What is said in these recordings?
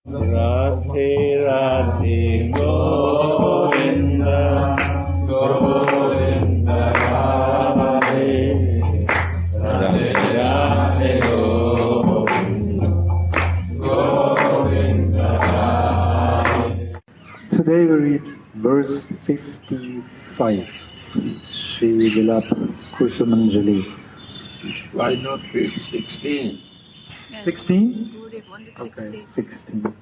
Radhe Radhe Govinda Govinda Radhe Radhe Radhe Govinda Govinda Radhe. Today we read verse 55, Sri Vilapa, Kusumanjali. Why not read 16? Yes. 16? You would have wanted 16. Okay, 16.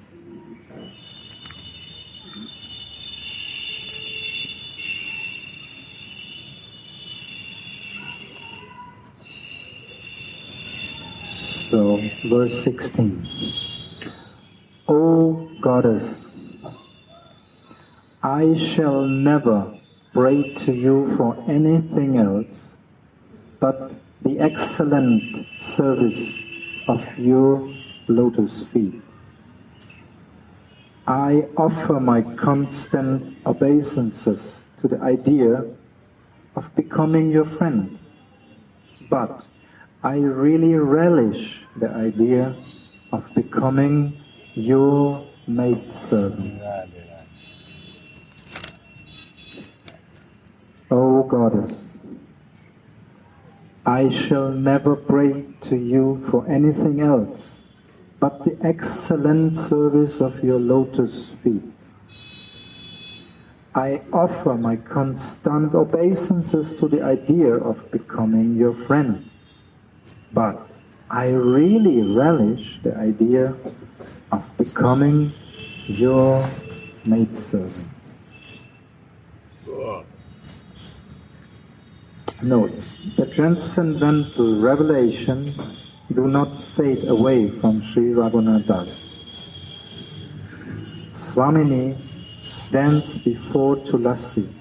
So, verse 16. O Goddess, I shall never pray to you for anything else but the excellent service of your lotus feet. I offer my constant obeisances to the idea of becoming your friend, but I really relish the idea of becoming your maidservant. O Goddess, I shall never pray to you for anything else but the excellent service of your lotus feet. I offer my constant obeisances to the idea of becoming your friend, but I really relish the idea of becoming your maidservant. Note, the transcendental revelations do not fade away from Sri Raghunatha. Swamini stands before Tulasi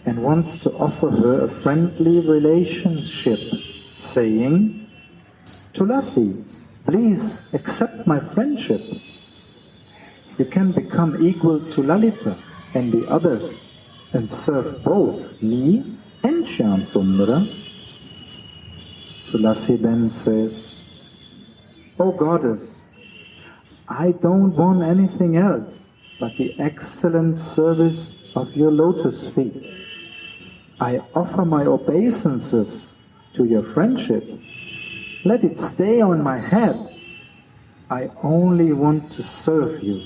and wants to offer her a friendly relationship, saying, Tulasi, please accept my friendship. You can become equal to Lalita and the others and serve both me and Shyam Sundara. Tulasi then says, O Goddess, I don't want anything else but the excellent service of your lotus feet. I offer my obeisances to your friendship. Let it stay on my head. I only want to serve you.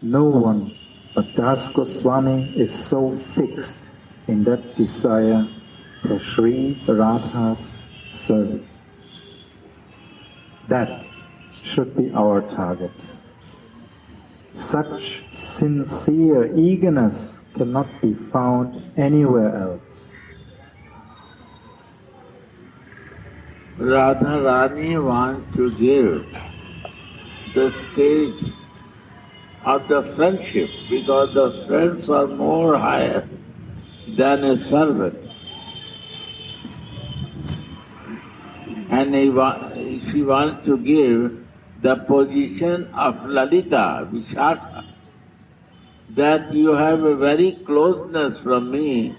No one but Das Goswami is so fixed in that desire for Sri Radha's service. That should be our target. Such sincere eagerness cannot be found anywhere else. Radha Rani wants to give the stage of the friendship because the friends are more higher than a servant. And she wants to give the position of Lalita, Vishakha, that you have a very closeness from me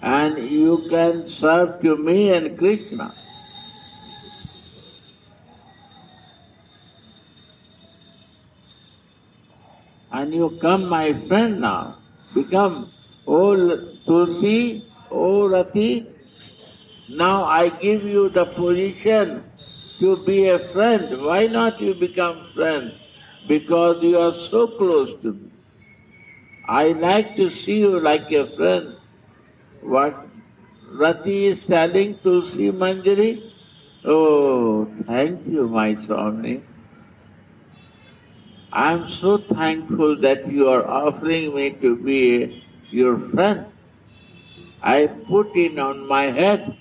and you can serve to me and Krishna. And you come my friend now, become, O Tulsi, O Rati, now I give you the position to be a friend. Why not you become friend? Because you are so close to me. I like to see you like a friend. What Rati is telling Tulsi Manjari? Oh, thank you, my Swami. I am so thankful that you are offering me to be your friend. I put it on my head.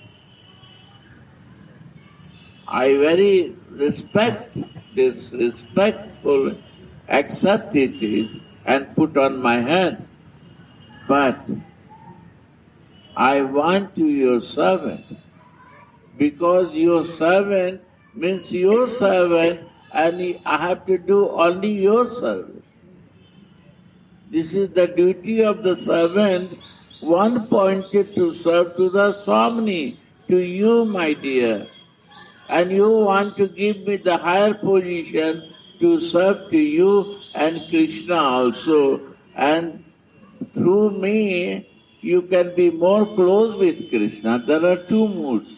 I very respect this, respectful, accept it is and put on my head. But I want to your servant, because your servant means your servant and I have to do only your service. This is the duty of the servant, one pointed to serve to the Swamini, to you, my dear. And you want to give me the higher position to serve to you and Krishna also, and through me you can be more close with Krishna. There are two moods.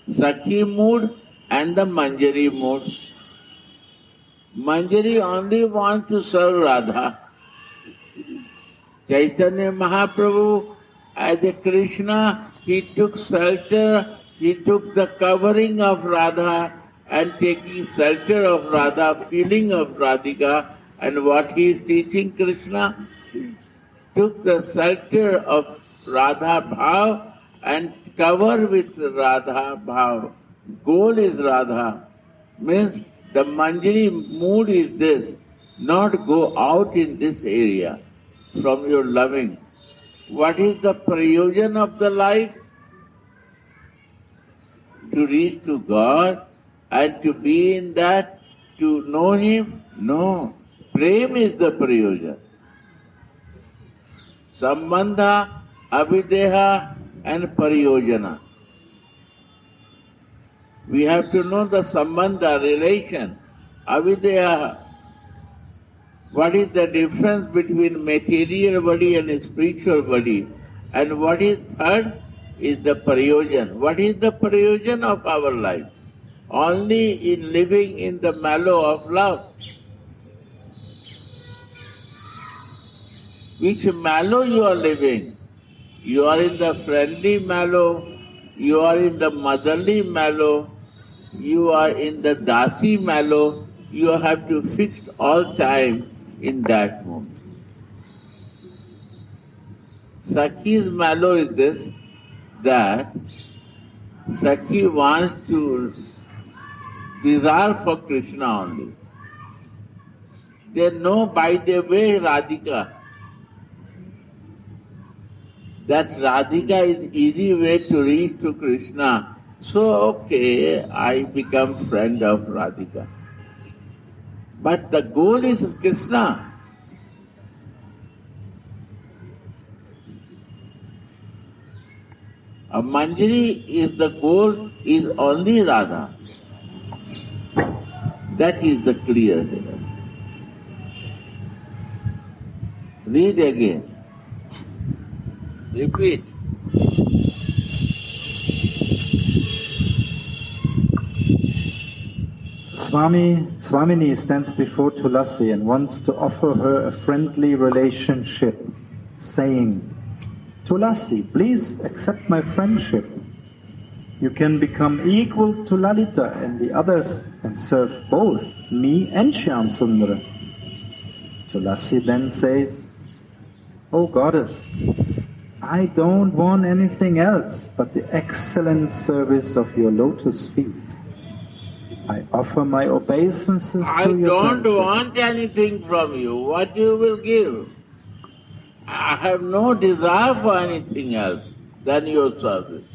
Sakhi mood and the Manjari mood. Manjari only wants to serve Radha. Chaitanya Mahaprabhu, as a Krishna, he took shelter, he took the covering of Radha and taking shelter of Radha, feeling of Radhika, and what he is teaching Krishna, took the shelter of Radha Bhav and cover with Radha Bhav. Goal is Radha. Means the Manjari mood is this, not go out in this area from your loving. What is the prayojan of the life? To reach to God and to be in that, to know Him? No. Prem is the prayojan. Sambandha, Abhideha and Pariyojana. We have to know the Sambandha, relation, Abhideha. What is the difference between material body and spiritual body? And what is third is the Prayojan. What is the Prayojan of our life? Only in living in the mallow of love. Which mallow you are living? You are in the friendly mallow, you are in the motherly mallow, you are in the dasi mallow. You have to fix all time in that moment. Sakhi's mallow is this, that Sakhi wants to desire for Krishna only. They know by the way Radhika, that Radhika is easy way to reach to Krishna. So, okay, I become friend of Radhika. But the goal is Krishna. A Manjari is the goal, is only Radha. That is the clear here. Read again. Repeat. Swamini stands before Tulasi and wants to offer her a friendly relationship, saying, Tulasi, please accept my friendship. You can become equal to Lalita and the others and serve both me and Shyam Sundara. Tulasi then says, O goddess, I don't want anything else but the excellent service of your lotus feet. I offer my obeisances to your I don't friendship. want anything from you. What you will give? I have no desire for anything else than your service.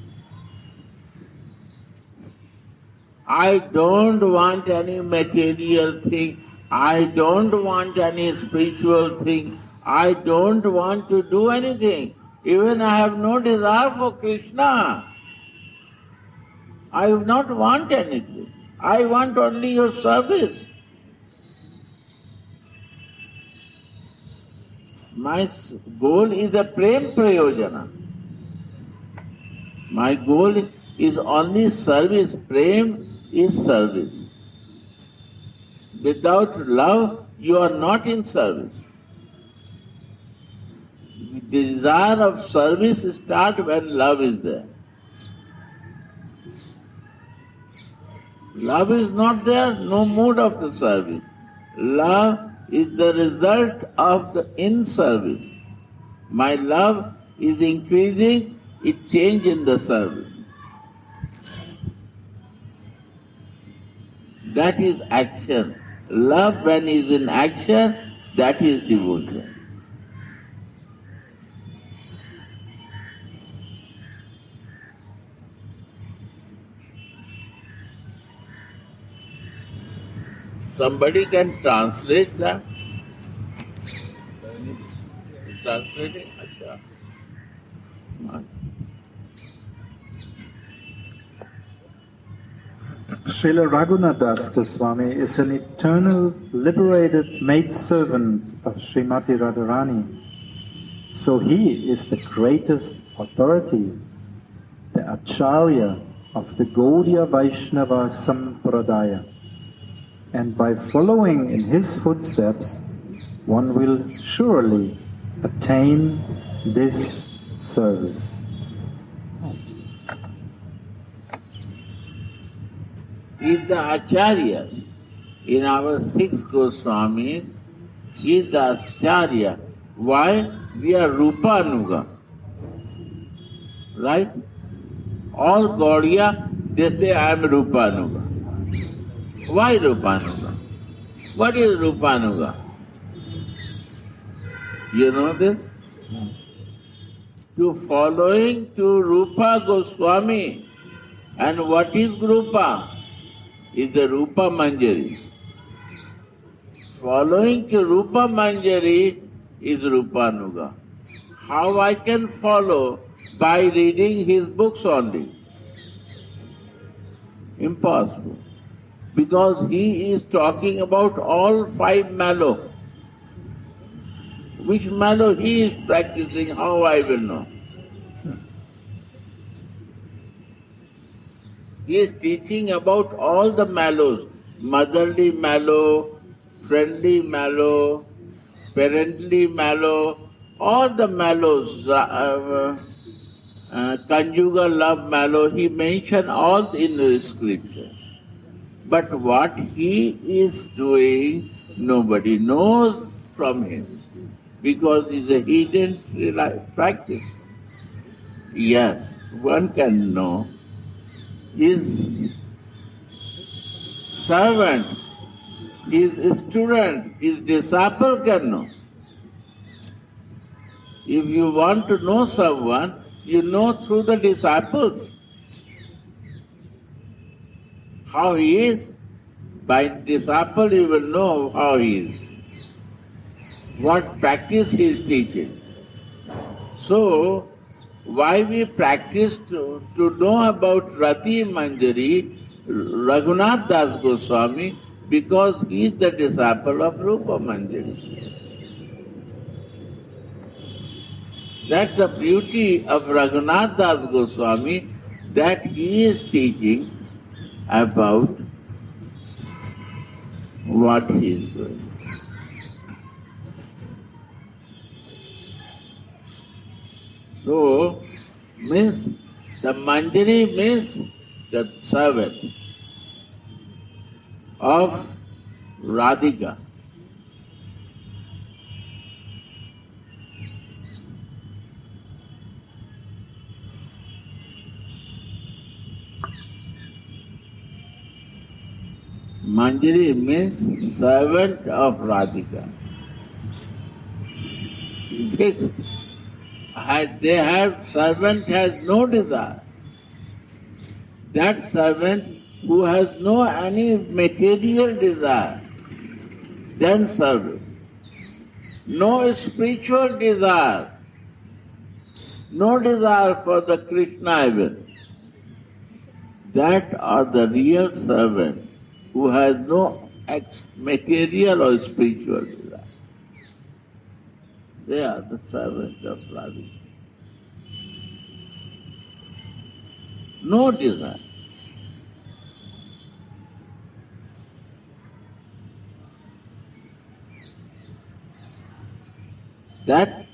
I don't want any material thing. I don't want any spiritual thing. I don't want to do anything. Even I have no desire for Krishna. I do not want anything. I want only your service. My goal is a prem prayojana. My goal is only service. Prem is service. Without love, you are not in service. The desire of service starts when love is there. Love is not there, no mood of the service. Love is the result of the in-service. My love is increasing, it changes in the service. That is action. Love when is in action, that is devotion. Somebody can translate that? Translating? Achha. Srila Raghunatha Goswami is an eternal liberated maidservant of Srimati Radharani. So he is the greatest authority, the Acharya of the Gaudiya Vaishnava Sampradaya. And by following in his footsteps, one will surely attain this service. Is the Acharya in our six Goswamis, is the Acharya. Why? We are Rupanuga. Right? All Gaudiya, they say I am Rupanuga. Why Rupanuga? What is Rupanuga? You know this? To following to Rupa Goswami. And what is Rupa? Is the Rupa Manjari. Following to Rupa Manjari is Rupanuga. How I can follow? By reading his books only. Impossible. Because he is talking about all five mallow. Which mallow he is practicing, how I will know? He is teaching about all the mallows, motherly mallow, friendly mallow, parently mallow, all the mallows, conjugal love mallow, he mentioned all in the scripture. But what he is doing, nobody knows from him, because it's a hidden practice. Yes, one can know. His servant, his student, his disciple can know. If you want to know someone, you know through the disciples how he is. By disciple you will know how he is, what practice he is teaching. So, why we practice to know about Rati Manjari, Raghunatha Das Goswami, because he is the disciple of Rupa Manjari. That's the beauty of Raghunatha Das Goswami, that he is teaching about what he is doing. So, means the Manjari means the servant of Radhika. Manjari means servant of Radhika. Servant has no desire. That servant who has no any material desire, then service. No spiritual desire, no desire for the Krishna even. That are the real servant who has no material or spiritual desire. They are the servants of Radhika. No desire. That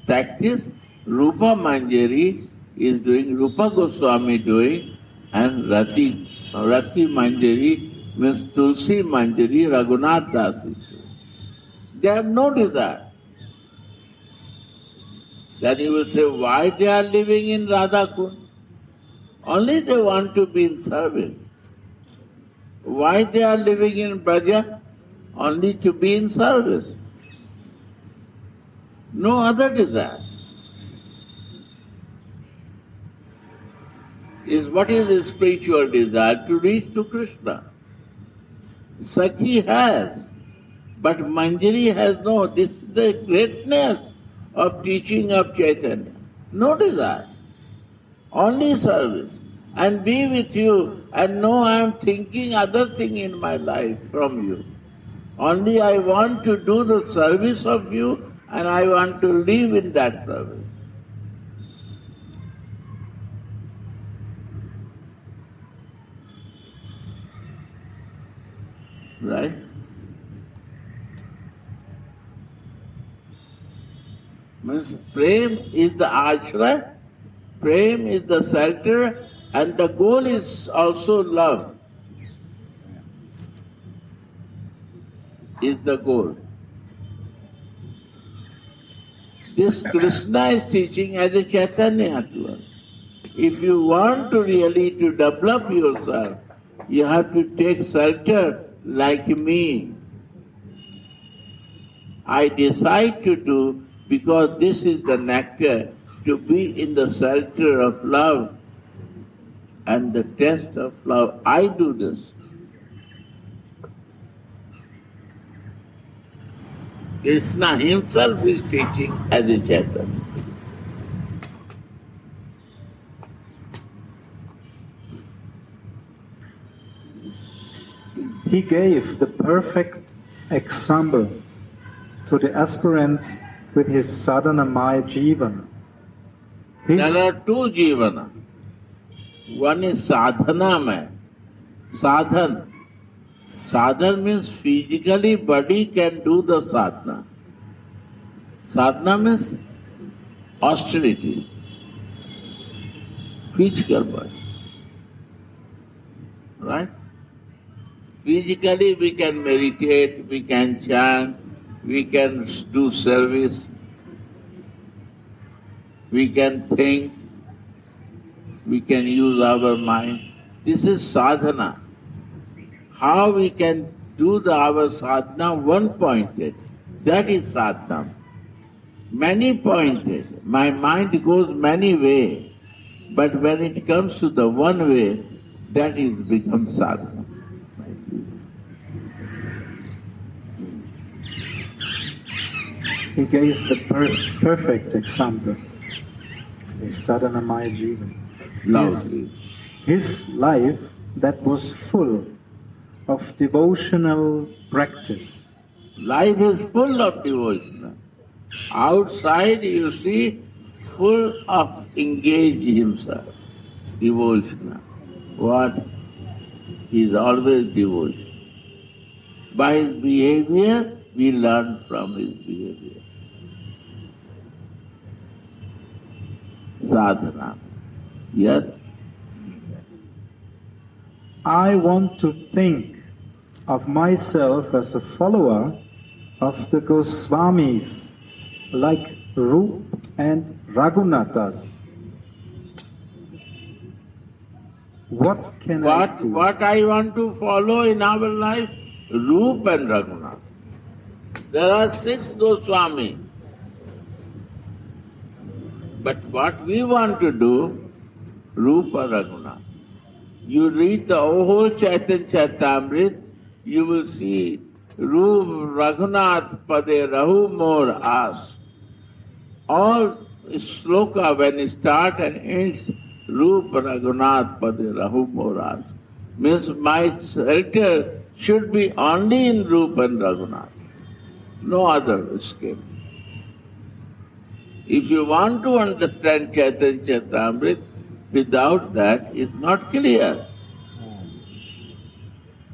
practice Rupa Manjari is doing, Rupa Goswami doing, and Rati Manjari means Tulsi Manjari, Raghunatha Das is doing. They have no desire. Then you will say, why they are living in Radha Kund? Only they want to be in service. Why they are living in Braja? Only to be in service. No other desire. What is the spiritual desire? To reach to Krishna. Sakhi has, but Manjari has no. This is the greatness of teaching of Chaitanya. No desire. Only service. and be with you and know I am thinking other thing in my life from you. Only I want to do the service of you and I want to live in that service. Right? Means prem is the ashray, prem is the shelter, and the goal is also love. Is the goal. This Krishna is teaching as a Chaitanya to us. If you want to really to develop yourself, you have to take shelter like me. I decide to do because this is the nectar, to be in the shelter of love and the test of love. I do this. Krishna himself is teaching as a Chaitanya. He gave the perfect example to the aspirants with his sadhanamaya jivana. There are two jivana. One is sadhanamaya. Sadhan. Sadhan means physically body can do the sadhana. Sadhana means austerity. Physical body. Right? Physically we can meditate, we can chant, we can do service, we can think, we can use our mind. This is sadhana. How we can do our sadhana one-pointed, that is sadhana. Many-pointed, my mind goes many ways, but when it comes to the one way, that is become sadhana. He gave the perfect example, the sadhanamaya jivana. Loudly. His life that was full of devotional practice. Life is full of devotion. Outside you see full of engaged himself. Devotion. What? He is always devotion. By his behavior, we learn from his behavior. Sadhana. Yes? I want to think of myself as a follower of the Goswamis, like Rupa and Raghunathas. What can I do? What I want to follow in our life? Rupa and Raghunatha. There are 6 Goswami. But what we want to do, Rupa Raghunatha. You read the whole Chaitanya Charitamrita, you will see Rupa Raghunath Pade Rahu Mor As. All sloka when it starts and ends, Rupa Raghunath Pade Rahu Mor As. Means my shelter should be only in Rupa and Raghunath. No other escape. If you want to understand Chaitanya Charitamrita, without that, it's not clear.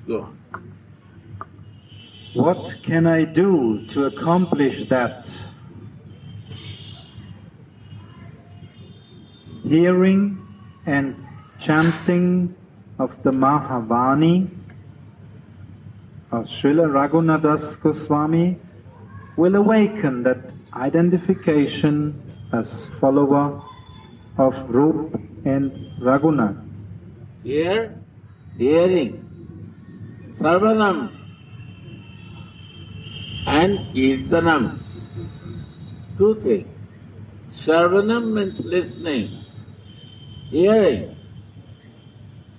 Go on. What can I do to accomplish that? Hearing and chanting of the Mahavani of Srila Raghunatha Goswami will awaken that identification as follower of Rupa and Raghunath. Hearing, Sarvanam and Kirtanam. 2 things. Sarvanam means listening. Hearing.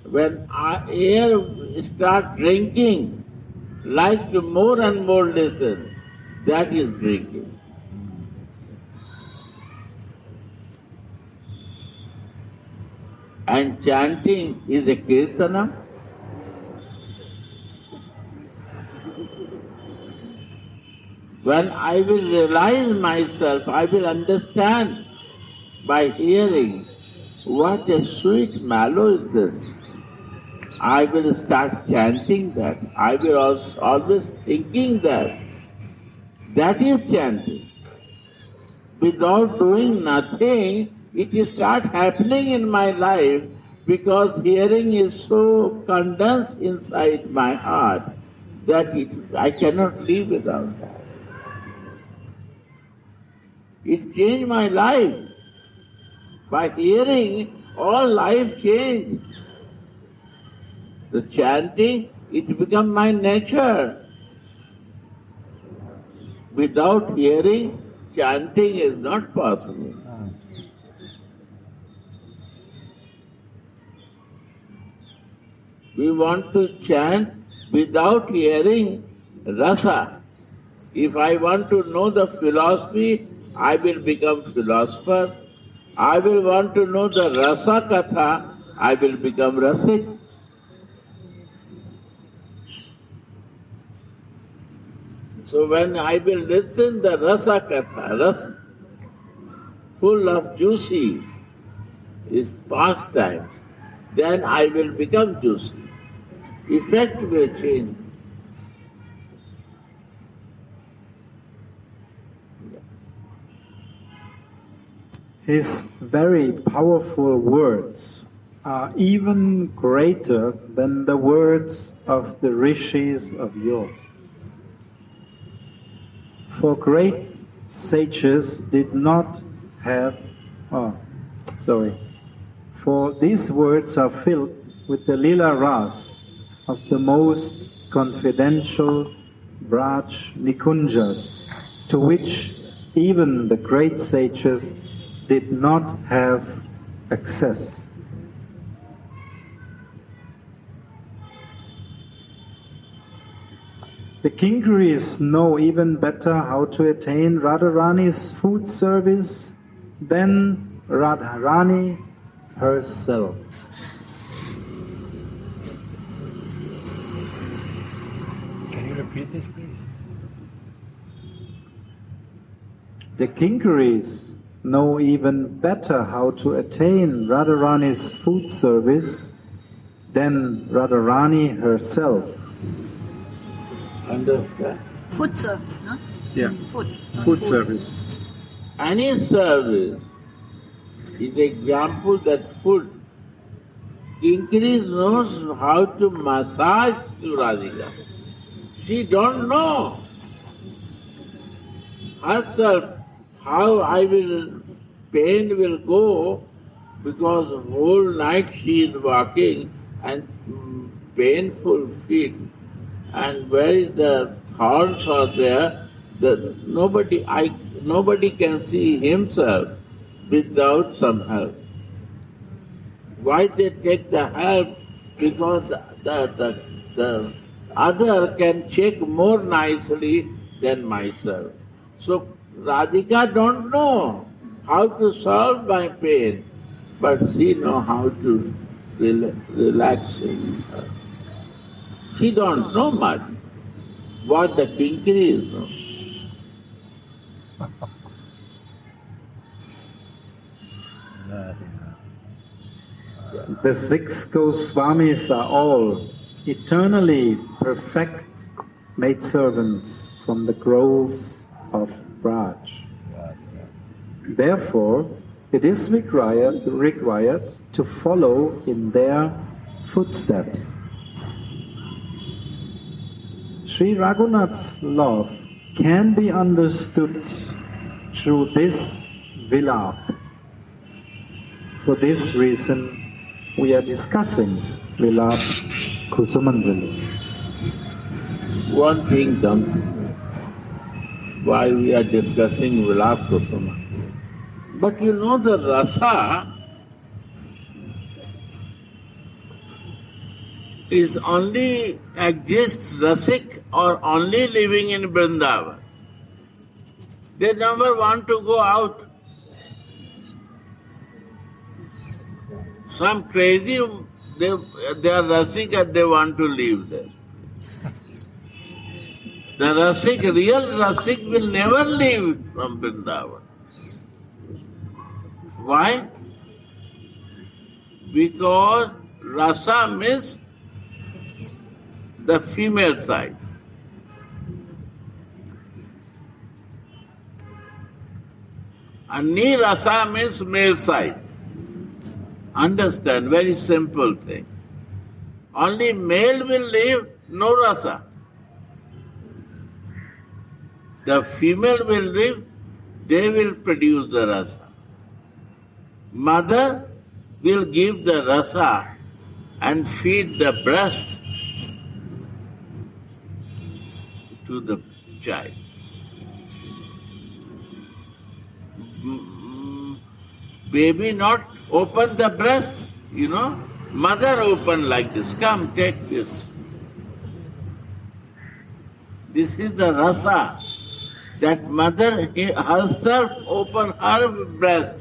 When our ear start drinking, like to more and more listen, that is drinking. and chanting is a kirtana? When I will realize myself, I will understand by hearing what a sweet mellow is this. I will start chanting that. I will also always thinking that. That is chanting. Without doing nothing, it will start happening in my life because hearing is so condensed inside my heart that I cannot live without that. It changed my life. By hearing, all life changed. The chanting, it become my nature. Without hearing, chanting is not possible. We want to chant without hearing rasa. If I want to know the philosophy, I will become philosopher. I will want to know the rasa katha, I will become rasik. So when I will listen the rasa katha, full of juicy, is pastime, then I will become juicy. Effect will change. His very powerful words are even greater than the words of the rishis of yore. For great sages did not have, for these words are filled with the lila ras of the most confidential Braj Nikunjas, to which even the great sages did not have access. The Kingaris know even better how to attain Radharani's food service than Radharani herself. Can you repeat this, please? The Kingaris know even better how to attain Radharani's food service than Radharani herself. Understand? Food service, no? Yeah. Food. Not Food service. Any service is example that food. Kinkari knows how to massage to Radhika. She don't know herself how pain will go because whole night she is walking and painful feet. And where is the thorns are there, nobody can see himself without some help. Why they take the help? Because the other can check more nicely than myself. So Radhika don't know how to solve my pain, but she know how to relax it. She don't know much. What the Kinkaris know. The 6 Goswamis are all eternally perfect maidservants from the groves of Braj. Therefore, it is required to follow in their footsteps. Sri Raghunatha's love can be understood through this Vilapa. For this reason, we are discussing Vilapa Kusumanjali. One thing comes why we are discussing Vilapa Kusumanjali. But you know the rasa is only exists rasik or only living in Vrindavan. They never want to go out. Some crazy, they are rasik and they want to live there. The rasik, real rasik will never leave from Vrindavan. Why? Because rasa means the female side. And ni rasa means male side. Understand, very simple thing. Only male will live, no rasa. The female will live, they will produce the rasa. Mother will give the rasa and feed the breast to the child. Baby not open the breast, Mother open like this. Come, take this. This is the rasa. That mother herself open her breast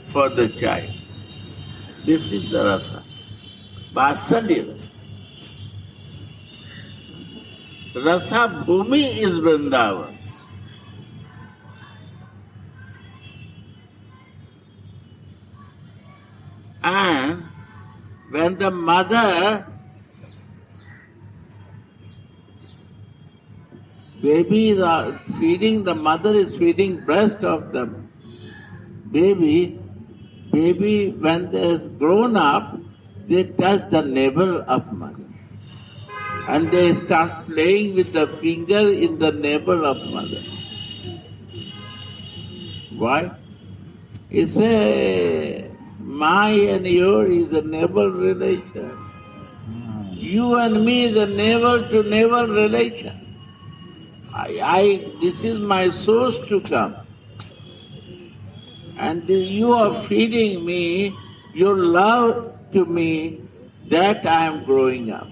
for the child. This is the rasa. Vatsalya rasa. Rasa bhumi is Vrindavan. And when the mother, babies are feeding, the mother is feeding breast of the baby, when they have grown up, they touch the navel of mother. And they start playing with the finger in the navel of mother. Why? It's my and your is a navel relation. You and me is a navel to navel relation. This is my source to come. And you are feeding me, your love to me, that I am growing up.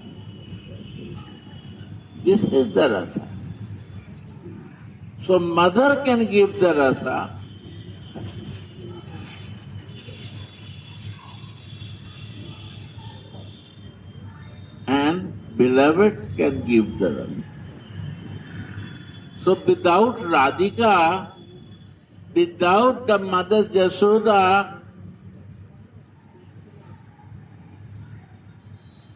This is the rasa. So mother can give the rasa. And beloved can give the rasa. So without Radhika, without the mother Jasoda,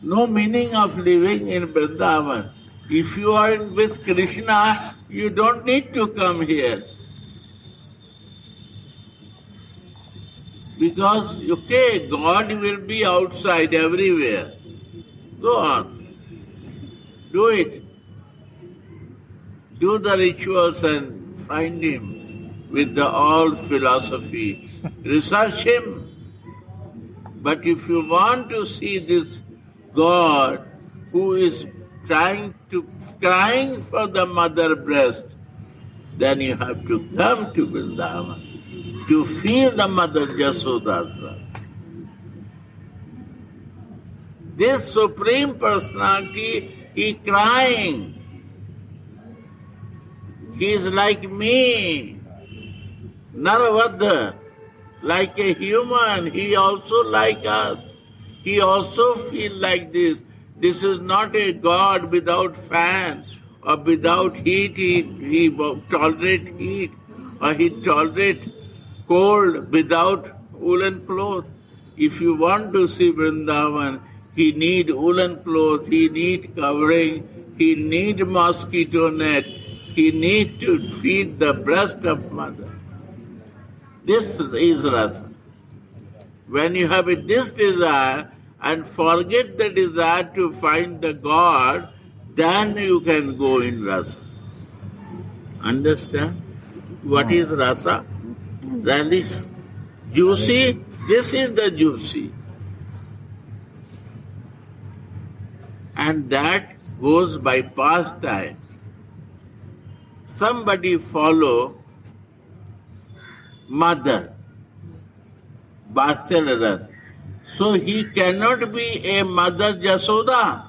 no meaning of living in Vrindavan. If you are with Krishna, you don't need to come here. Because, God will be outside everywhere. Go on. Do it. Do the rituals and find him with the all philosophy. Research him. But if you want to see this God who is crying for the mother breast, then you have to come to Vrindavan to feel the mother Jasoda's love. This Supreme Personality, he crying. He is like me, Naravadha, like a human. He also like us. He also feel like this. This is not a God without fan or without heat. He tolerate heat or he tolerate cold without woolen clothes. If you want to see Vrindavan, he need woolen clothes, he need covering, he need mosquito net, he need to feed the breast of mother. This is rasa. When you have this desire and forget the desire to find the God, then you can go in rasa. Understand? What is rasa? That is juicy. This is the juicy. And that goes by pastime. Somebody follow mother, Vatsalya rasa. So he cannot be a mother Jasoda.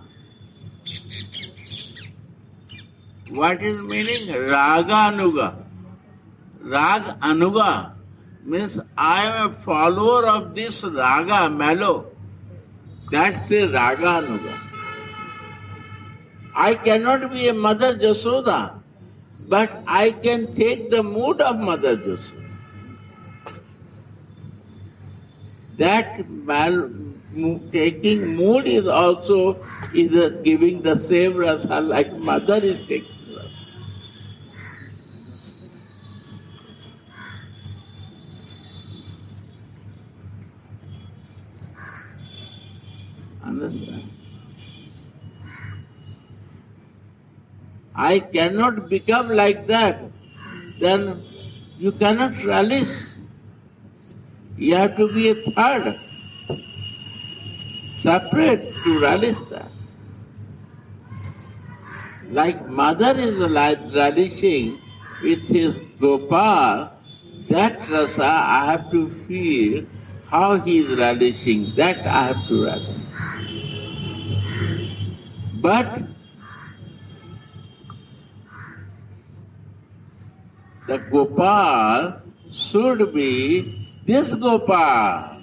What is meaning? Raga Anuga. Rag Anuga. means I am a follower of this raga, mellow. That's a raga anuga. I cannot be a Mother Jasoda, but I can take the mood of Mother Jasoda. That taking mood is also giving the same rasa like Mother is taking rasa. Understand? I cannot become like that, then you cannot relish. You have to be a third, separate to relish that. Like Mother is relishing with his Gopal, that rasa I have to feel how he is relishing, that I have to relish. But the Gopal should be this Gopal.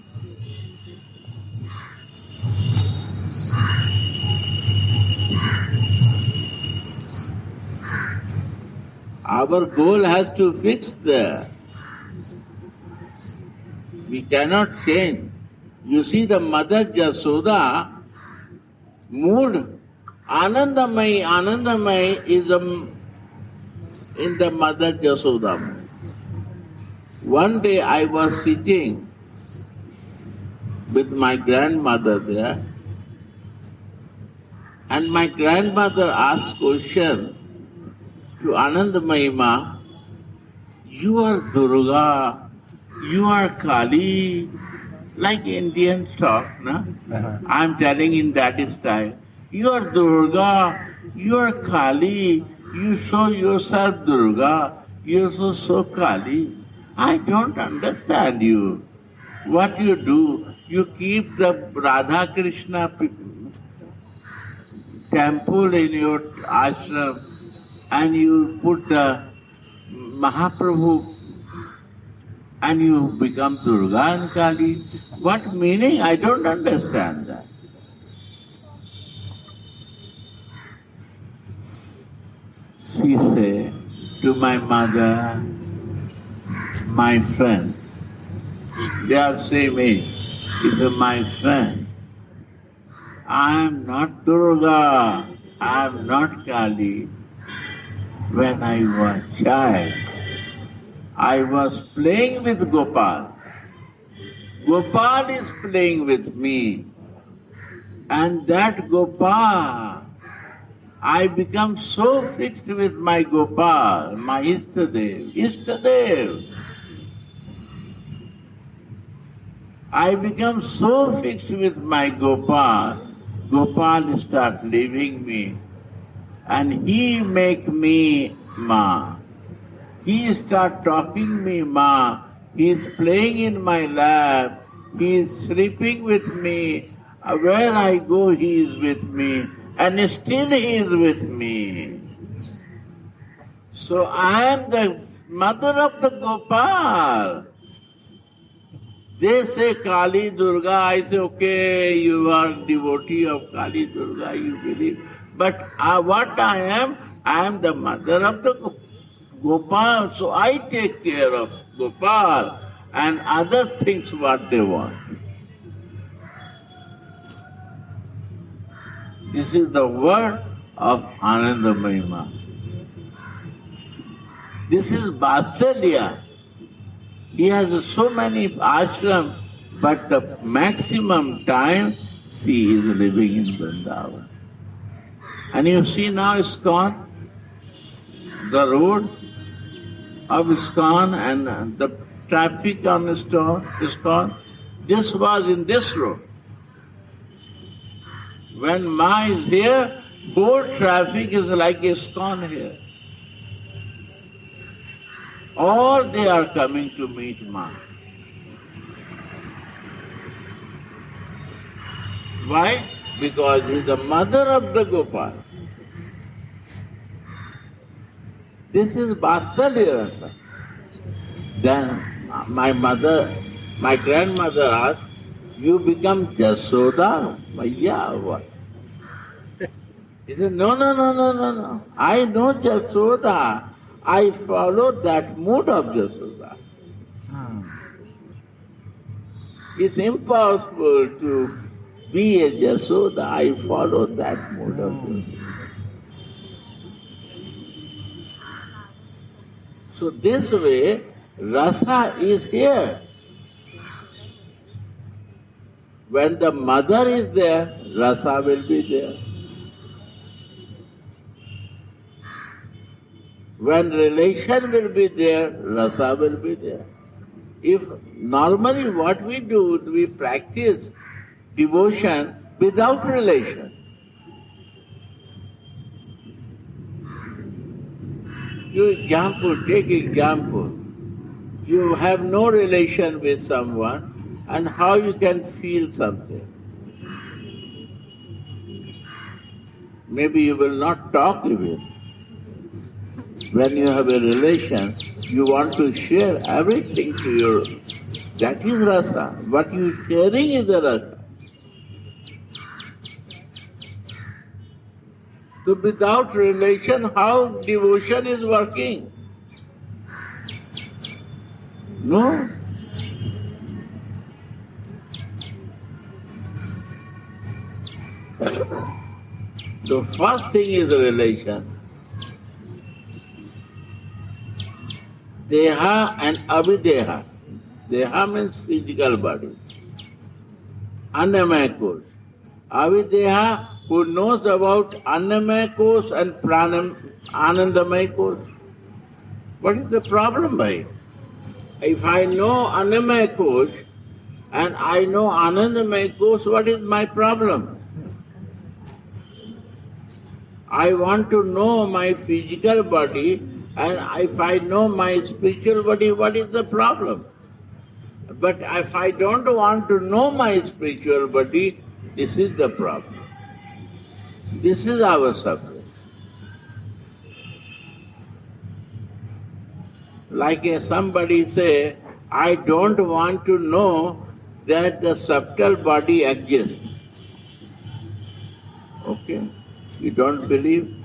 Our goal has to fix there. We cannot change. You see the Mother Jasoda mood, Anandamai is in the Mother Jasoda mood. One day I was sitting with my grandmother there, and my grandmother asked question to Anandamayi Ma, you are Durga, you are Kali, like Indian talk, na? I am telling in that style. You are Durga, you are Kali, you show yourself Durga, you also show Kali. I don't understand you. What you do, you keep the Radha Krishna temple in your ashram and you put the Mahaprabhu and you become Durga and Kali. What meaning? I don't understand that. She said to my mother, my friend, they are same age. He said, my friend, I am not Durga, I am not Kali. When I was child, I was playing with Gopal. Gopal is playing with me. And that Gopal, I become so fixed with my Gopal, my Ishtadev. I become so fixed with my Gopal, Gopal starts leaving me. And he make me Ma. He start talking me Ma. He is playing in my lap. He is sleeping with me. Where I go, he is with me. And still he is with me. So I am the mother of the Gopal. They say Kali Durga, I say, okay, you are devotee of Kali Durga, you believe. But what I am the mother of the Gopal, so I take care of Gopal and other things what they want. This is the word of Anandamayi Ma. This is Vatsalya. He has so many ashrams, but the maximum time she is living in Vrindavan. And you see now ISKCON, the road of ISKCON and the traffic on ISKCON, this was in this road. When Ma is here, whole traffic is like ISKCON here. All they are coming to meet Ma. Why? Because he is the mother of the Gopal. This is Vatsalya Rasa. Then my grandmother asked, "You become Jasoda?" Yeah, what? He said, "No, no, no, no, no, no. I know Jasoda. I follow that mood of Jasoda. It's impossible to be a Jasoda. I follow that mood of Jasoda." So this way, rasa is here. When the mother is there, rasa will be there. When relation will be there, rasa will be there. If normally what we do, we practice devotion without relation. Take example. You have no relation with someone, and how you can feel something. Maybe you will not talk even. When you have a relation, you want to share everything to your... That is rasa. What you are sharing is the rasa. So without relation, how devotion is working? No. The first thing is relation. Deha and avideha. Deha means physical body. Annamaya kosh. Avideha, who knows about Annamaya kosh and Anandamaya kosh. What is the problem, bhai? If I know Annamaya kosh and I know Anandamaya kosh, what is my problem? I want to know my physical body, and if I know my spiritual body, what is the problem? But if I don't want to know my spiritual body, this is the problem. This is our suffering. Like somebody say, I don't want to know that the subtle body exists. Okay, you don't believe?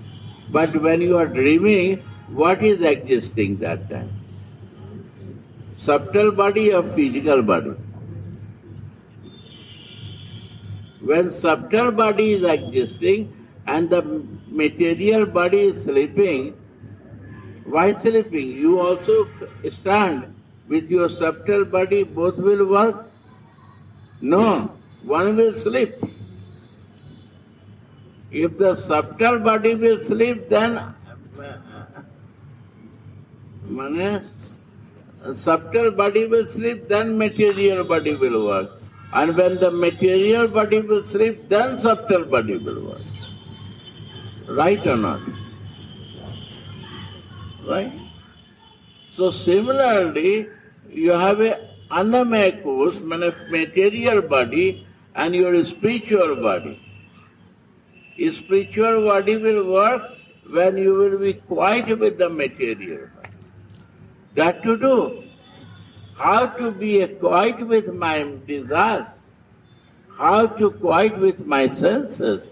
But when you are dreaming, what is existing that time? Subtle body or physical body? When subtle body is existing and the material body is sleeping, why sleeping? You also stand with your subtle body, both will work? No, one will sleep. If the subtle body will sleep, then subtle body will sleep, then material body will work. And when the material body will sleep, then subtle body will work. Right or not? Right? So similarly, you have a annamaya kosh, material body, and your spiritual body. Your spiritual body will work when you will be quiet with the material body. That to do. How to be quiet with my desires, how to quiet with my senses,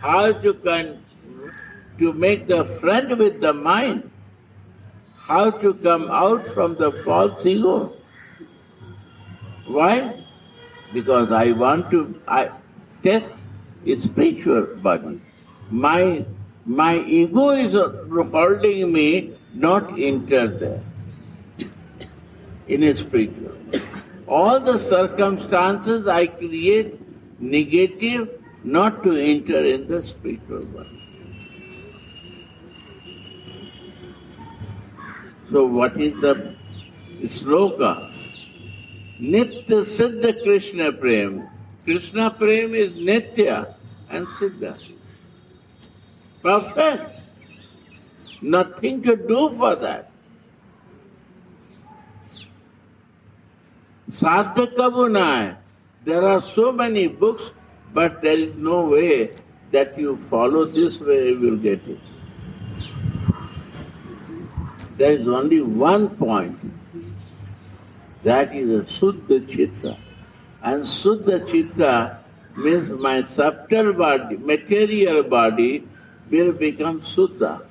how to make the friend with the mind, how to come out from the false ego. Why? Because I want to test a spiritual body. My ego is holding me not enter there. In a spiritual. All the circumstances I create negative not to enter in the spiritual world. So what is the sloka? Nitya Siddha Krishna Prem. Krishna Prem is Nitya and Siddha. Perfect. Nothing to do for that. Sadhya kabhu nahi. There are so many books, but there is no way that you follow this way, you will get it. There is only one point. That is a Suddha Chitta. And Suddha Chitta means my subtle body, material body will become Suddha.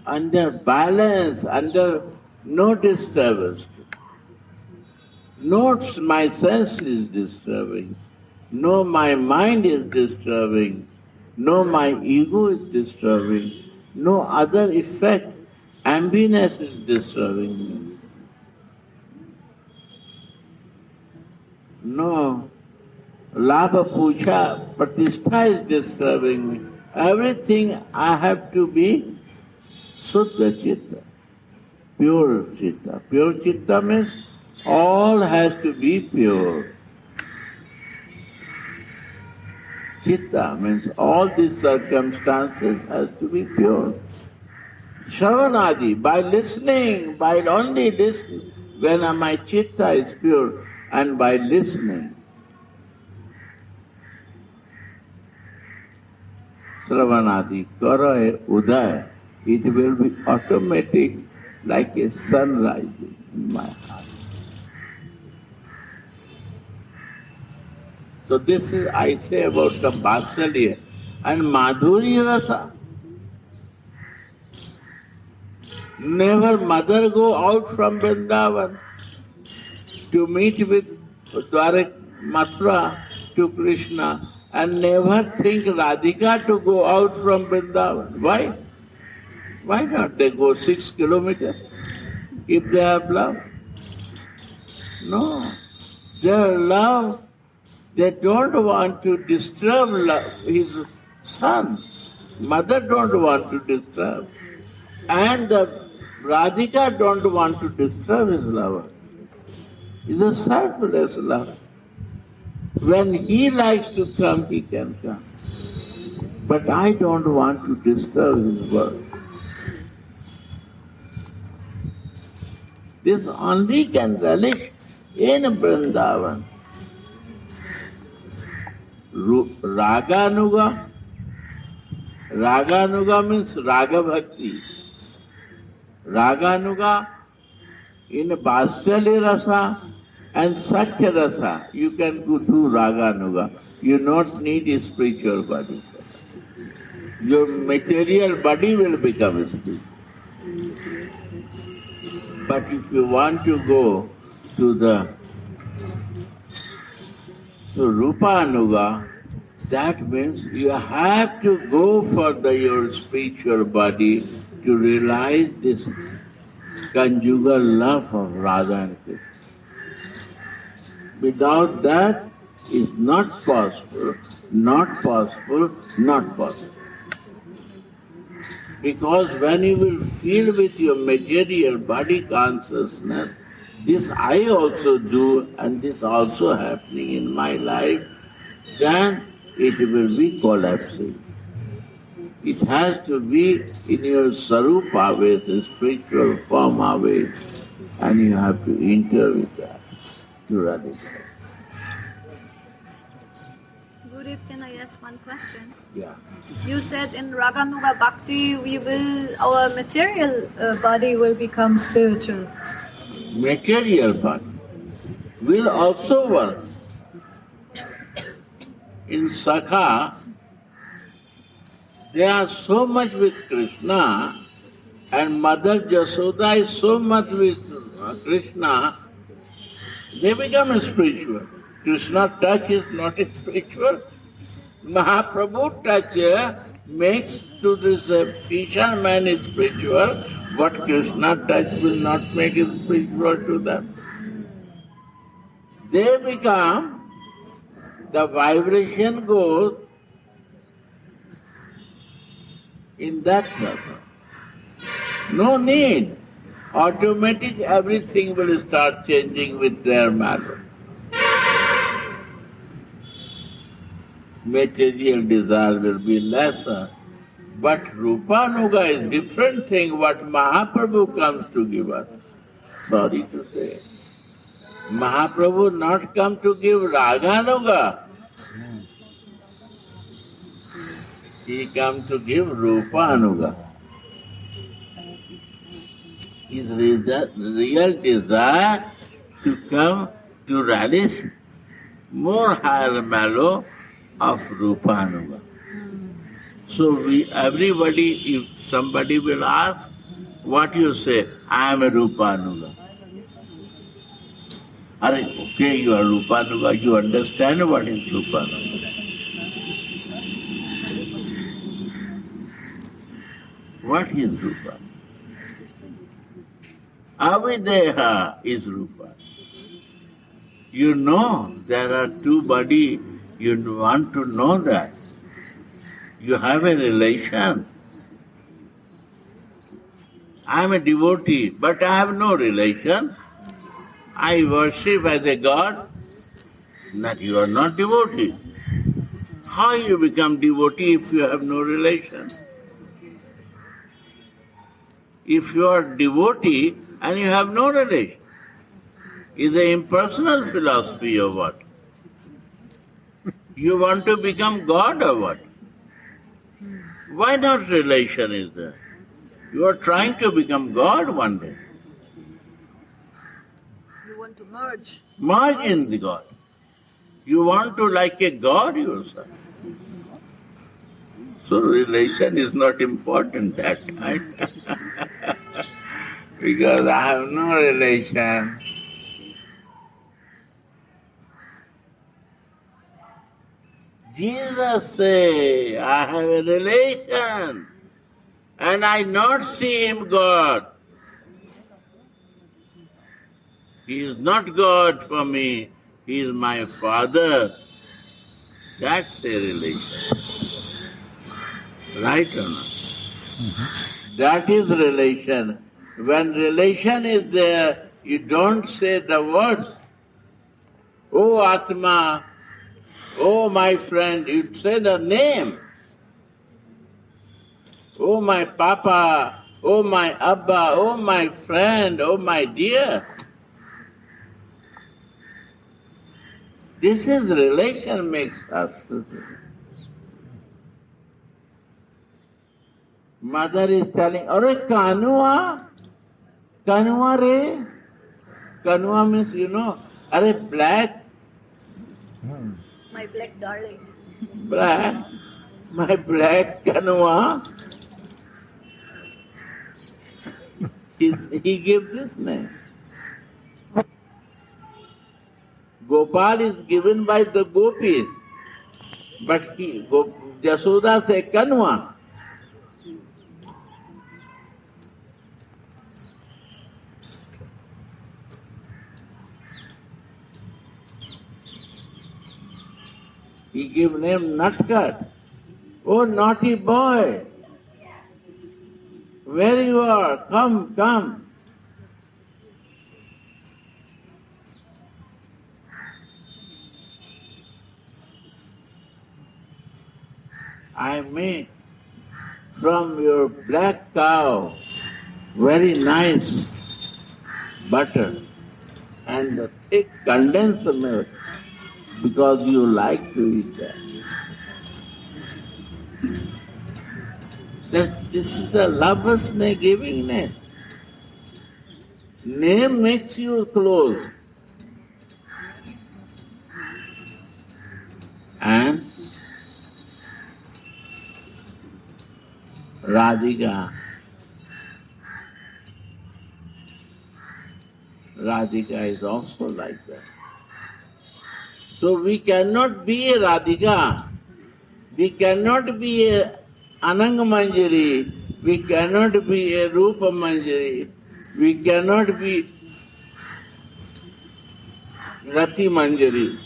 Under balance, under no disturbance. No my sense is disturbing, no my mind is disturbing, no my ego is disturbing, no other effect, ambiness is disturbing me. No labha puja, pratishtha is disturbing me. Everything I have to be Suddha Chitta, pure Chitta. Pure Chitta means all has to be pure. Chitta means all these circumstances has to be pure. Shravanadi, by listening, by only listening, when my chitta is pure, and by listening. Shravanadi, kara uday, it will be automatic like a sun rising in my heart. So this is, I say about the Vatsalya and Madhurya Rasa. Never mother go out from Vrindavan to meet with Dwarak Mathura to Krishna and never think Radhika to go out from Vrindavan. Why? Why not they go 6 kilometers if they have love? No. Their love, they don't want to disturb his son. Mother don't want to disturb. And the Radhika don't want to disturb his lover. It's a selfless love. When he likes to come, he can come. But I don't want to disturb his work. This only can relish in Vrindavan. Raganuga. Raganuga means Raga Bhakti. Raganuga in Vatsali Rasa and Sakya Rasa, you can do Raganuga. You don't need a spiritual body. Your material body will become spiritual. But if you want to go to Rupa Anuga, that means you have to go for your spiritual body to realize this conjugal love of Radha and Krishna. Without that, it's not possible, not possible, not possible. Because when you will feel with your material body consciousness, this I also do and this also happening in my life, then it will be collapsing. It has to be in your sarupa ways, spiritual form ways, and you have to enter with that to run it. Gurudev, can I ask one question? Yeah. You said in Raganuga Bhakti, our material body will become spiritual. Material body will also work. In Sakha, they are so much with Krishna, and Mother Jasoda is so much with Krishna, they become spiritual. Krishna touch is not spiritual. Mahaprabhu touch makes to this fisherman spiritual, but Krishna touch will not make it spiritual to them. They become, the vibration goes in that rasa. No need. Automatic everything will start changing with their matter. Material desire will be lesser. But Rupanuga is different thing what Mahaprabhu comes to give us. Sorry to say. Mahaprabhu not come to give Raganuga. He come to give Rupanuga. his real desire to come to relish more higher mellow of Rupanuga. So everybody, if somebody will ask, what you say? I am a Rupanuga. Okay, you are Rupanuga, you understand what is Rupanuga. What is Rupa? Avideha is Rupa. You know there are two bodies, you want to know that. You have a relation. I am a devotee, but I have no relation. I worship as a God. That you are not devotee. How you become devotee if you have no relation? If you are devotee and you have no relation, is it impersonal philosophy or what? You want to become God or what? Why not relation is there? You are trying to become God one day. You want to merge. Merge in the God. You want to like a God yourself. So relation is not important that time. Because I have no relation. Jesus say, I have a relation and I not see him God. He is not God for me, he is my Father. That's a relation. Right or not? That is relation. When relation is there, you don't say the words. Oh Atma, oh my friend, you say the name. Oh my Papa, oh my Abba, oh my friend, oh my dear. This is relation makes us. Mother is telling, Are Kanua? Kanua re? Kanua means, Are black? My black darling. Black? My black Kanua? He gave this name. Gopal is given by the gopis, but Jasoda say Kanwa. He gave name Nutcut. Oh naughty boy, where you are? Come, come. I make from your black cow very nice butter and the thick condensed milk because you like to eat that. This is the lover's name, giving name. Name makes you close. And Radhika. Radhika is also like that. So we cannot be a Radhika. We cannot be a Anang Manjari. We cannot be a Rupa Manjari. We cannot be Rati Manjari,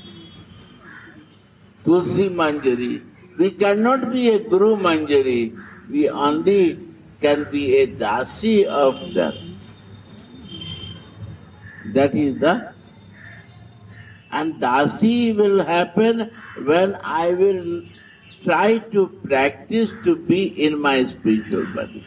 Tulsi Manjari. We cannot be a Guru Manjari. We only can be a Dasi of them. That is and Dasi will happen when I will try to practice to be in my spiritual body.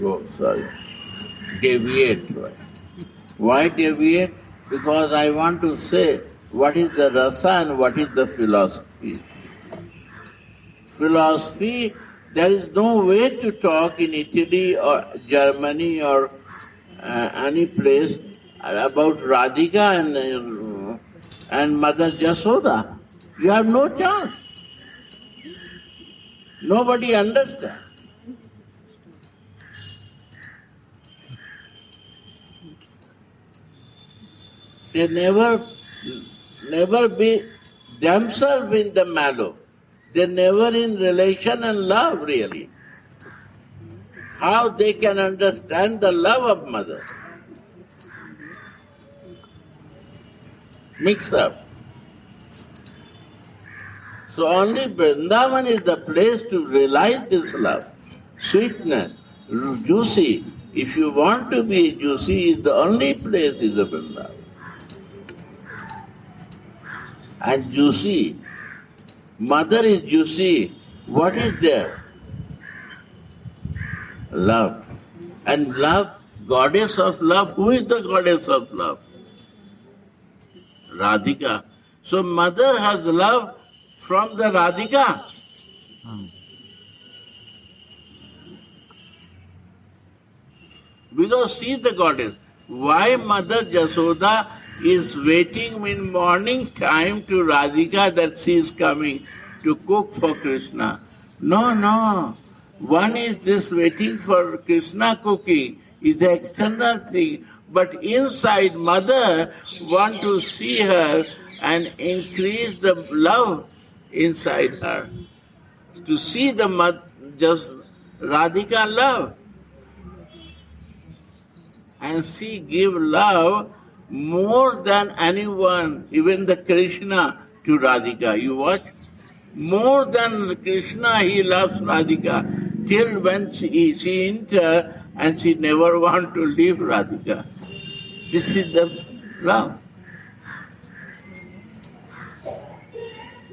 go, sorry, deviate. Why deviate? Because I want to say what is the rasa and what is the philosophy. Philosophy, there is no way to talk in Italy or Germany or any place about Radhika and Mother Jasoda. You have no chance. Nobody understands. They never be themselves in the mallow. They never in relation and love really. How they can understand the love of Mother? Mix up. So only Vrindavan is the place to realize this love. Sweetness, juicy. If you want to be juicy, the only place is the Vrindavan. And juicy, Mother is juicy. What is there? Love. And love, goddess of love. Who is the goddess of love? Radhika. So Mother has love from the Radhika. Because she is the goddess. Why Mother Jasoda is waiting in morning time to Radhika that she is coming to cook for Krishna? No. One is this waiting for Krishna cooking is the external thing. But inside Mother want to see her and increase the love inside her. To see the just Radhika love. And she give love more than anyone, even the Krishna to Radhika. You watch? More than Krishna, he loves Radhika. Till when she enter and she never want to leave Radhika. This is the love.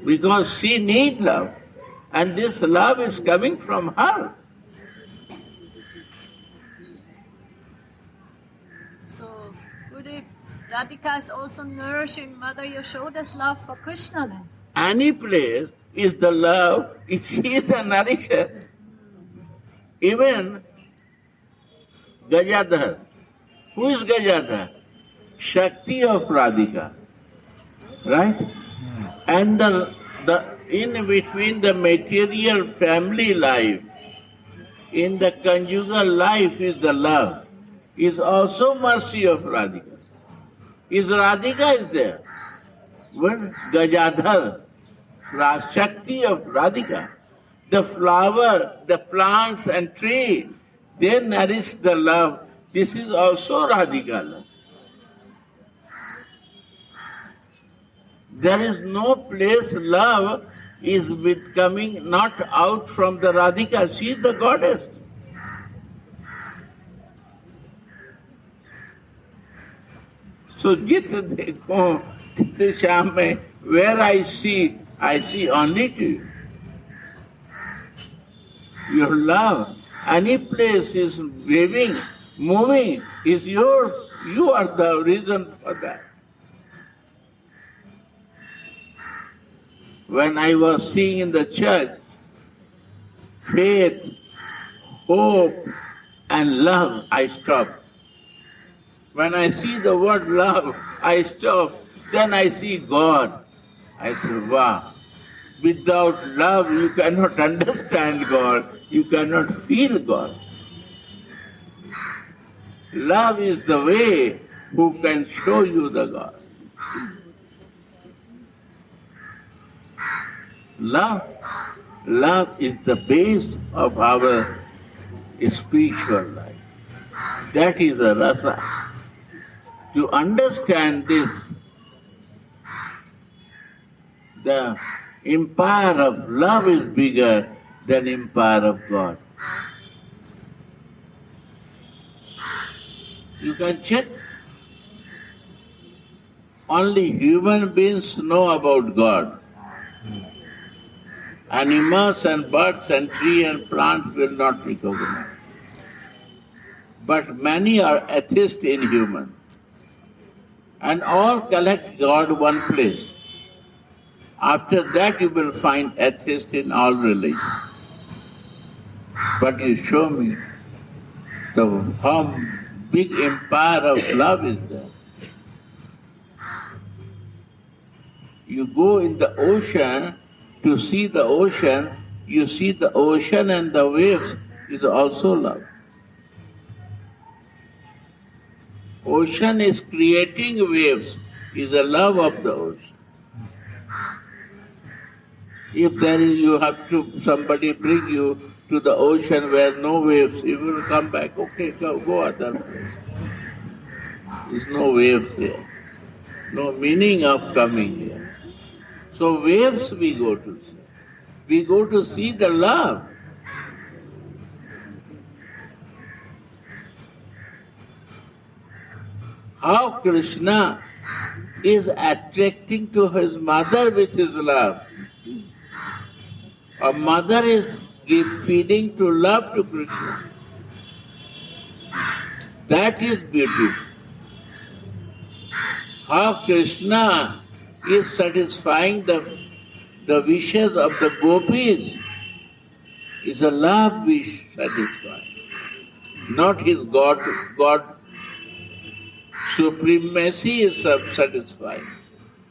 Because she needs love. And this love is coming from her. So, Gurudev, Radhika is also nourishing Mother Yashoda's love for Krishna then? Any place is the love, she is the nourisher. Even Gajadhar. Who is Gajadhar? Shakti of Radhika. Right? And the in between the material family life, in the conjugal life is the love. Is also mercy of Radhika. Is Radhika is there. When Gajadhar, Shakti of Radhika, the flower, the plants and tree, they nourish the love. This is also Radhika love. There is no place love is with coming not out from the Radhika. She is the goddess. So jit dekho, tit sham mein, where I see only to you. Your love, any place is waving, moving, is yours. You are the reason for that. When I was seeing in the church, faith, hope, and love, I stopped. When I see the word love, I stop. Then I see God. I say, wow. Without love, you cannot understand God. You cannot feel God. Love is the way who can show you the God. Love is the base of our spiritual life. That is the rasa. To understand this, the empire of love is bigger than empire of God. You can check. Only human beings know about God. Animals and birds and trees and plants will not recognize. but many are atheists in human. And all collect God one place. After that you will find atheists in all religions. But you show me how big empire of love is there. You go in the ocean to see the ocean, you see the ocean and the waves is also love. Ocean is creating waves, is the love of the ocean. If there is, you have to, somebody bring you to the ocean where no waves, you will come back, okay, go other place. There's no waves here, no meaning of coming here. So waves we go to see. We go to see the love. How Krishna is attracting to his mother with his love. A mother is feeding to love to Krishna. That is beautiful. How Krishna is satisfying the wishes of the gopis is a love wish satisfying, not his God supremacy is satisfying.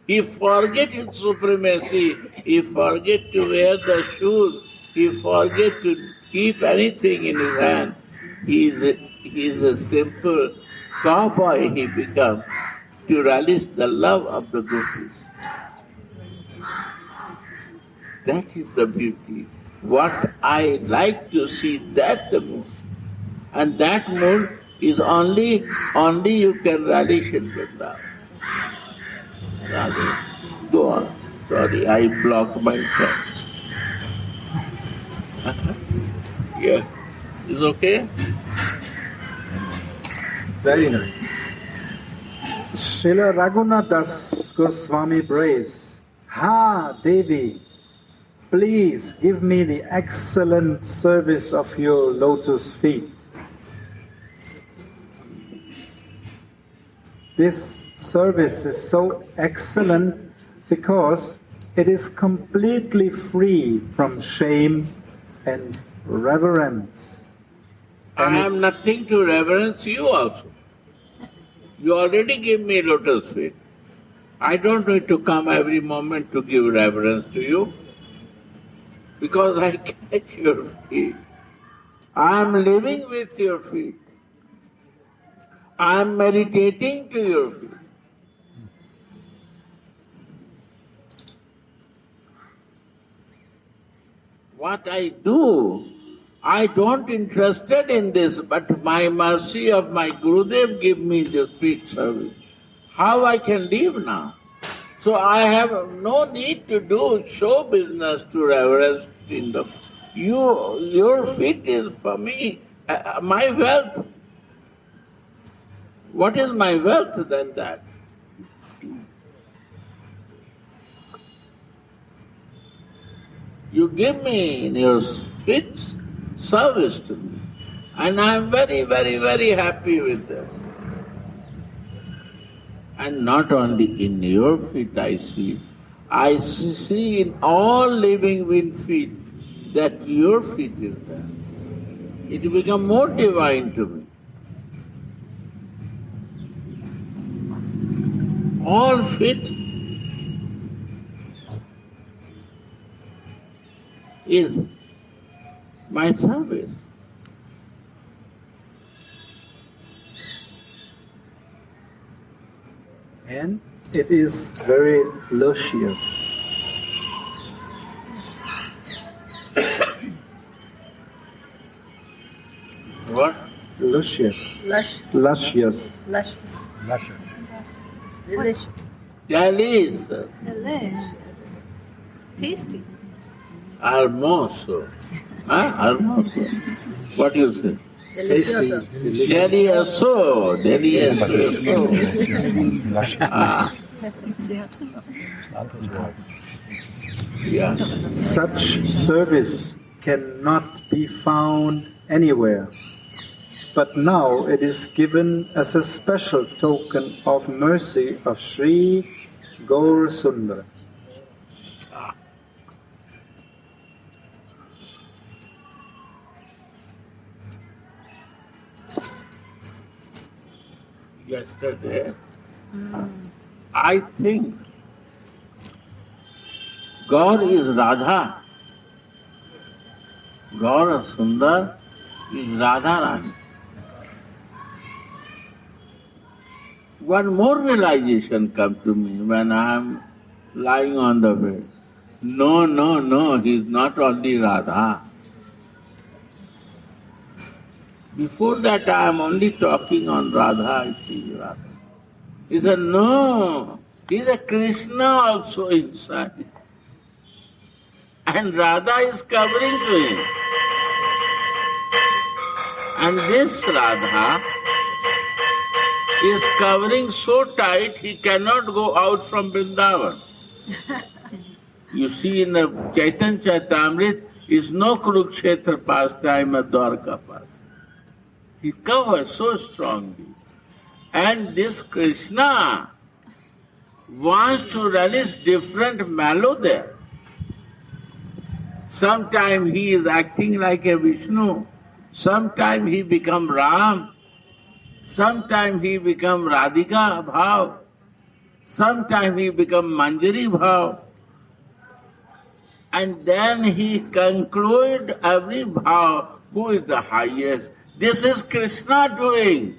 He forget his supremacy, he forget to wear the shoes, he forget to keep anything in his hand. He is a simple cowboy he becomes to relish the love of the gopis. That is the beauty. What I like to see, that the moon. And that moon is only you can relish it with love. Raga, go on. Sorry, I blocked myself. Yeah. Is okay? Very nice. Srila Raghunatha Goswami prays, Ha Devi, please give me the excellent service of your lotus feet. This service is so excellent because it is completely free from shame and reverence. I have nothing to reverence you also. You already give me lotus feet. I don't need to come every moment to give reverence to you because I catch your feet. I am living with your feet. I am meditating to your feet. What I do, I don't interested in this, but my mercy of my Gurudev give me this feet service. How I can live now? So I have no need to do show business to reverence in the your feet is for me my wealth. What is my wealth than that? You give me in your feet service to me, and I am very, very, very happy with this. And not only in your feet I see in all living with feet that your feet is there. It will become more divine to me. All feet is my service. And it is very luscious. What? Luscious. Luscious. Luscious. Luscious. Luscious. Delicious. Delicious. Delicious. Tasty. Hermoso. Hermoso. What do you say? Delicioso. Delicioso. Delicioso. Luscious. Anderes Wort. Yeah. Such service cannot be found anywhere. but now it is given as a special token of mercy of Sri Gaur Sundar. Yesterday, I think Gaur is Radha. Gaur Sundar is Radha Rani. One more realization comes to me when I am lying on the bed. No, he is not only Radha. Before that I am only talking on Radha, it is Radha. He said, no, he is a Krishna also inside. And Radha is covering to him. And this Radha is covering so tight he cannot go out from Vrindavan. You see in the Chaitanya Charitamrita is no Kurukshetra pastime at Dwarka pastime. He covers so strongly. And this Krishna wants to relish different mallow there. Sometimes he is acting like a Vishnu. Sometimes he becomes Ram. Sometimes he becomes Radhika Bhav. Sometimes he becomes Manjari Bhav. And then he concludes every Bhav who is the highest. This is Krishna doing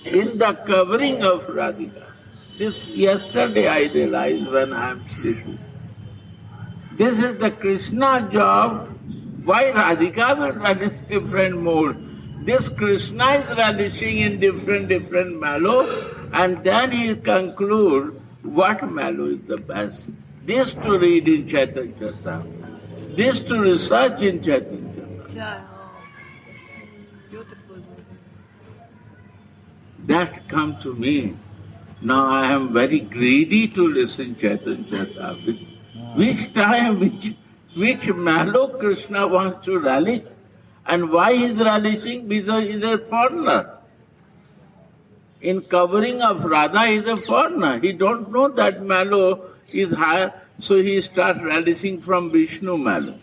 in the covering of Radhika. This yesterday I realized when I am sleeping. This is the Krishna job. Why Radhika will relish different mode? This Krishna is relishing in different mallow, and then he concludes what mallow is the best. This to read in Chaitanya Charitamrita. This to research in Chaitanya Charitamrita. Beautiful. That come to me. Now I am very greedy to listen Chaitanya Charitamrita. Which time, which mallow Krishna wants to relish, and why he is relishing? Because he is a foreigner. In covering of Radha, he is a foreigner. He don't know that mallow is higher, so he starts relishing from Vishnu mallow.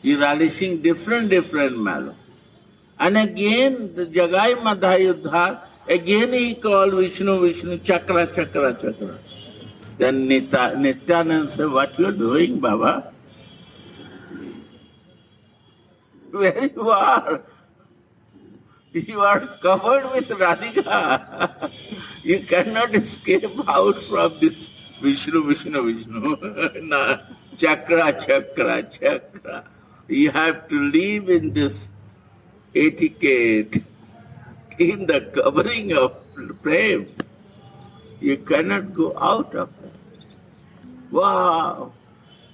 He is relishing different mallow. And again, the Jagai Madhayuddha, again he called Vishnu, Chakra. Then Nityananda said, what you are doing, Baba? Where you are? You are covered with Radhika. You cannot escape out from this Vishnu. No, Chakra. You have to live in this etiquette, in the covering of prem. You cannot go out of that. Wow!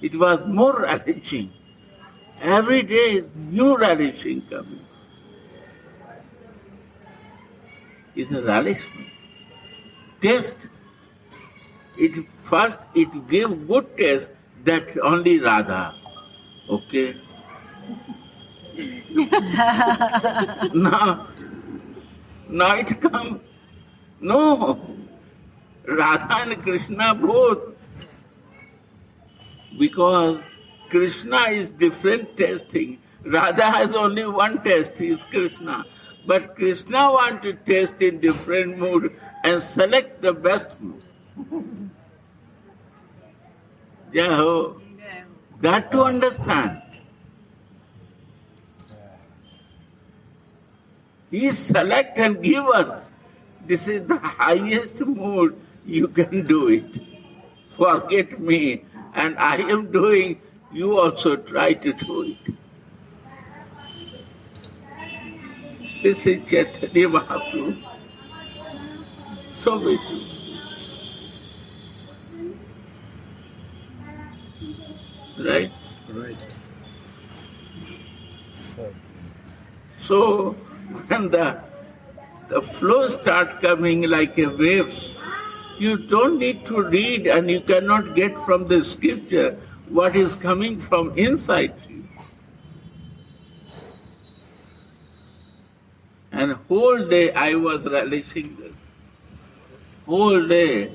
It was more relishing. Every day new relishing coming. It's a relishment. Taste. First it gives good taste that only Radha. Okay? Now it comes. No. Radha and Krishna both. Because Krishna is different tasting. Radha has only one taste, he is Krishna. But Krishna wants to taste in different mood and select the best mood. Jaho. That to understand. He select and give us. This is the highest mood. You can do it. Forget me. And I am doing, you also try to do it. This is Chaitanya Mahaprabhu. So beautiful. Right? Right. So when the flow start coming like a waves, you don't need to read and you cannot get from the scripture. what is coming from inside you. And whole day I was relishing this. Whole day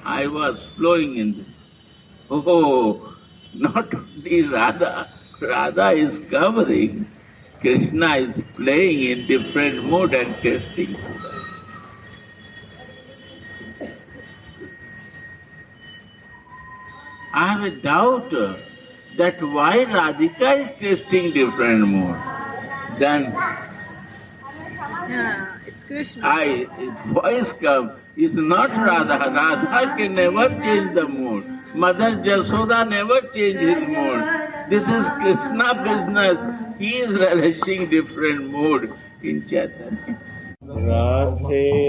I was flowing in this. Oh, not only Radha is covering, Krishna is playing in different mood and tasting. I have a doubt that why Radhika is tasting different mood. Then Yeah, it's Krishna. voice comes, it's not Radha. Radha can never change the mood. Mother Jasoda never changed his mood. This is Krishna business. He is relishing different mood in Chaitanya. Radhe